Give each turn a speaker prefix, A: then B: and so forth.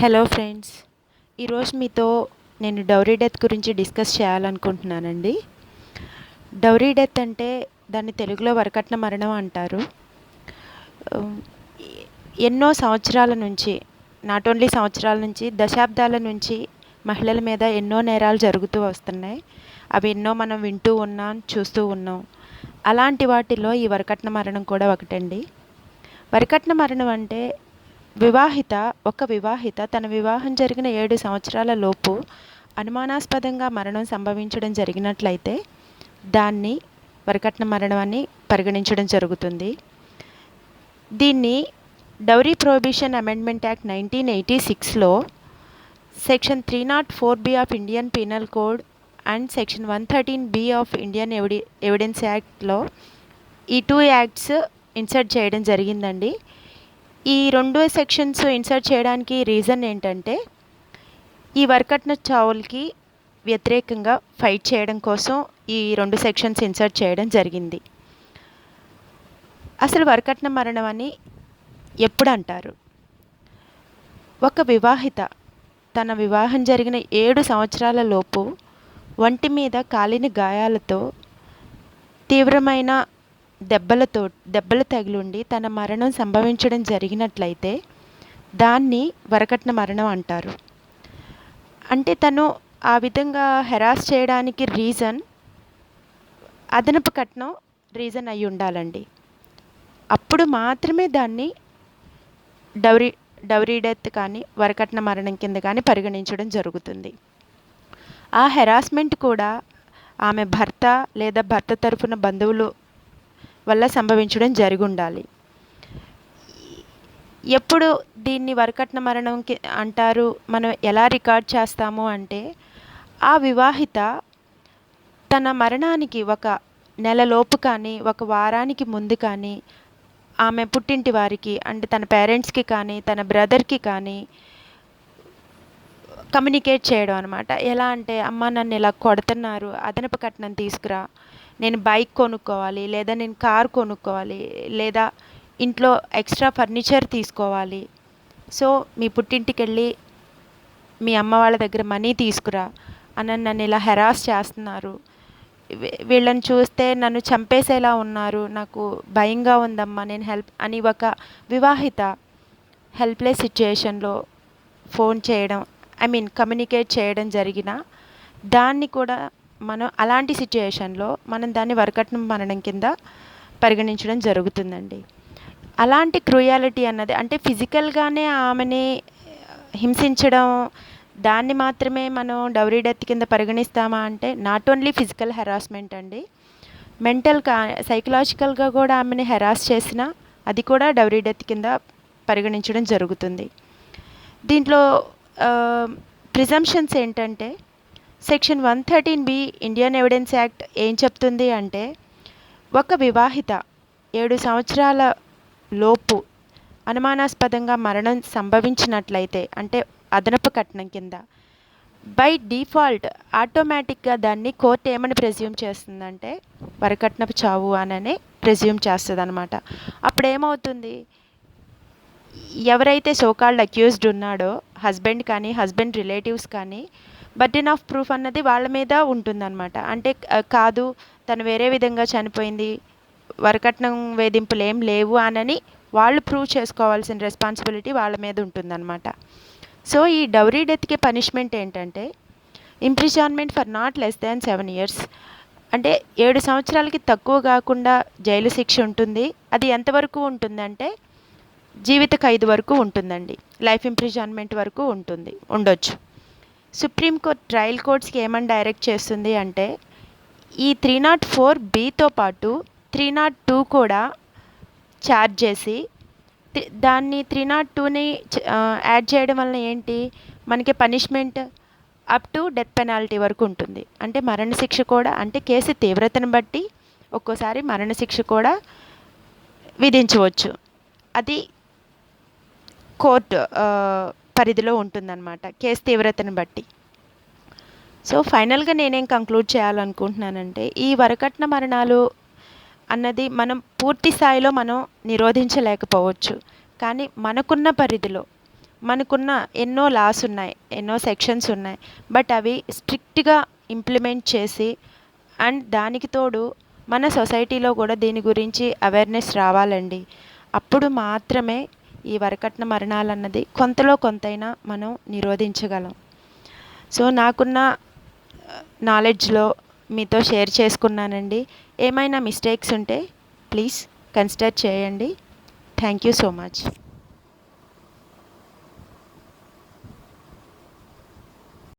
A: Hello friends, ఈరోజు మీతో నేను డౌరీ డెత్ గురించి డిస్కస్ చేయాలనుకుంటున్నానండి. డౌరీ డెత్ అంటే దాన్ని తెలుగులో వరకట్న మరణం అంటారు. ఉమ్, ఎన్నో సంవత్సరాల నుంచి, నాట్ ఓన్లీ సంవత్సరాల నుంచి, దశాబ్దాల నుంచి మహిళల మీద ఎన్నో నేరాలు జరుగుతూ వస్తున్నాయి. అవి ఎన్నో మనం వింటూ ఉన్నాం, చూస్తూ ఉన్నాం. అలాంటి వాటిలో ఈ వరకట్న మరణం కూడా ఒకటండి. వరకట్న మరణం అంటే ఒక వివాహిత తన వివాహం జరిగిన 7 సంవత్సరాల లోపు అనుమానాస్పదంగా మరణం సంభవించడం జరిగినట్లయితే దాన్ని వరకట్న మరణం అని పరిగణించడం జరుగుతుంది. దీన్ని డౌరీ ప్రొహిబిషన్ అమెండ్మెంట్ యాక్ట్ 1986లో section 304B of Indian penal code and section 113B of Indian evidence యాక్ట్లో ఈ 2 యాక్ట్స్ ఇన్సర్ట్ చేయడం జరిగిందండి. ఈ 2 సెక్షన్స్ ఇన్సర్ట్ చేయడానికి రీజన్ ఏంటంటే ఈ వరకట్న చావులకి వ్యతిరేకంగా ఫైట్ చేయడం కోసం ఈ 2 సెక్షన్స్ ఇన్సర్ట్ చేయడం జరిగింది. అసలు వరకట్న మరణం అని ఎప్పుడు అంటారు? ఒక వివాహిత తన వివాహం జరిగిన 7 సంవత్సరాల లోపు ఒంటి మీద కాలిన గాయాలతో తీవ్రమైన దెబ్బలు తగిలుండి తన మరణం సంభవించడం జరిగినట్లయితే దాన్ని వరకట్న మరణం అంటారు. అంటే తను ఆ విధంగా హెరాస్ చేయడానికి రీజన్ అదనపు కట్నం రీజన్ అయి ఉండాలండి. అప్పుడు మాత్రమే దాన్ని డౌరీ డెత్ కానీ వరకట్న మరణం కింద కానీ పరిగణించడం జరుగుతుంది. ఆ హెరాస్మెంట్ కూడా ఆమె భర్త లేదా భర్త తరఫున బంధువులు వల్ల సంభవించడం జరిగి ఉండాలి. ఎప్పుడు దీన్ని వరకట్న మరణం అంటారు, మనం ఎలా రికార్డ్ చేస్తాము అంటే ఆ వివాహిత తన మరణానికి ఒక నెలలోపు కానీ ఒక వారానికి ముందు కానీ ఆమె పుట్టింటి వారికి అంటే తన పేరెంట్స్కి కానీ తన బ్రదర్కి కానీ కమ్యూనికేట్ చేయడం అనమాట. ఎలా అంటే, అమ్మ నన్ను ఇలా కొడుతున్నారు, అదనపు కట్నం తీసుకురా, నేను బైక్ కొనుక్కోవాలి, లేదా నేను కార్ కొనుక్కోవాలి, లేదా ఇంట్లో ఎక్స్ట్రా ఫర్నిచర్ తీసుకోవాలి, సో మీ పుట్టింటికి వెళ్ళి మీ అమ్మ వాళ్ళ దగ్గర మనీ తీసుకురా అని నన్ను ఇలా హెరాస్ చేస్తున్నారు, వీళ్ళని చూస్తే నన్ను చంపేసేలా ఉన్నారు, నాకు భయంగా ఉందమ్మా, నేను హెల్ప్ అని ఒక వివాహిత హెల్ప్లెస్ సిచ్యుయేషన్లో ఫోన్ చేయడం, కమ్యూనికేట్ చేయడం జరిగిన దాన్ని కూడా మనం అలాంటి సిచ్యుయేషన్లో మనం దాన్ని వరకట్న మరణం కింద పరిగణించడం జరుగుతుందండి. అలాంటి క్రూయాలిటీ అన్నది అంటే ఫిజికల్గానే ఆమెని హింసించడం, దాన్ని మాత్రమే మనం డౌరీ డెత్ కింద పరిగణిస్తామా అంటే నాట్ ఓన్లీ ఫిజికల్ హెరాస్మెంట్ అండి, సైకలాజికల్గా కూడా ఆమెని హెరాస్ చేసిన అది కూడా డౌరీ డెత్ కింద పరిగణించడం జరుగుతుంది. దీంట్లో ప్రిజంప్షన్స్ ఏంటంటే section 113B Indian evidence act ఏం చెప్తుంది అంటే ఒక వివాహిత 7 సంవత్సరాల లోపు అనుమానాస్పదంగా మరణం సంభవించినట్లయితే అంటే అదనపు కట్నం కింద బై డిఫాల్ట్ ఆటోమేటిక్గా దాన్ని కోర్టు ఏమని ప్రెజ్యూమ్ చేస్తుందంటే వరకట్నపు చావు అననే ప్రెజ్యూమ్ చేస్తుంది అనమాట. అప్పుడు ఏమవుతుంది, ఎవరైతే సోకాల్డ్ అక్యూజ్డ్ ఉన్నాడో హస్బెండ్ కానీ హస్బెండ్ రిలేటివ్స్ కానీ బర్డెన్ ఆఫ్ ప్రూఫ్ అన్నది వాళ్ళ మీద ఉంటుందన్నమాట. అంటే కాదు తను వేరే విధంగా చనిపోయింది, వరకట్నం వేధింపులు ఏం లేవు అనని వాళ్ళు ప్రూవ్ చేసుకోవాల్సిన రెస్పాన్సిబిలిటీ వాళ్ళ మీద ఉంటుందన్నమాట. సో ఈ డౌరీ డెత్కి పనిష్మెంట్ ఏంటంటే imprisonment for not less than 7 years, అంటే 7 సంవత్సరాలకి తక్కువ కాకుండా జైలు శిక్ష ఉంటుంది. అది ఎంతవరకు ఉంటుందంటే జీవిత ఖైదు వరకు ఉంటుందండి, లైఫ్ ఇంప్రిజన్మెంట్ వరకు ఉండొచ్చు. సుప్రీంకోర్టు ట్రయల్ కోర్ట్స్కి ఏమని డైరెక్ట్ చేస్తుంది అంటే ఈ 304Bతో పాటు 302 కూడా ఛార్జ్ చేసి దాన్ని 302ని యాడ్ చేయడం వలన ఏంటి, మనకి punishment up to death penalty వరకు ఉంటుంది. అంటే మరణశిక్ష కూడా, అంటే కేసు తీవ్రతను బట్టి ఒక్కోసారి మరణశిక్ష కూడా విధించవచ్చు. అది కోర్టు పరిధిలో ఉంటుందన్నమాట, కేసు తీవ్రతను బట్టి. సో ఫైనల్గా నేనేం కంక్లూడ్ చేయాలనుకుంటున్నానంటే ఈ వరకట్న మరణాలు అన్నది మనం పూర్తి స్థాయిలో మనం నిరోధించలేకపోవచ్చు, కానీ మనకున్న పరిధిలో మనకున్న ఎన్నో లాస్ ఉన్నాయి, ఎన్నో సెక్షన్స్ ఉన్నాయి. బట్ అవి స్ట్రిక్ట్గా ఇంప్లిమెంట్ చేసి అండ్ దానికి తోడు మన సొసైటీలో కూడా దీని గురించి అవేర్నెస్ రావాలండి. అప్పుడు మాత్రమే ఈ వరకట్న మరణాలు అన్నది కొంతలో కొంతైనా మనం నిరోధించగలం. సో నాకున్న నాలెడ్జ్లో మీతో షేర్ చేసుకున్నానండి. ఏమైనా మిస్టేక్స్ ఉంటే ప్లీజ్ కన్సిడర్ చేయండి. Thank you so much.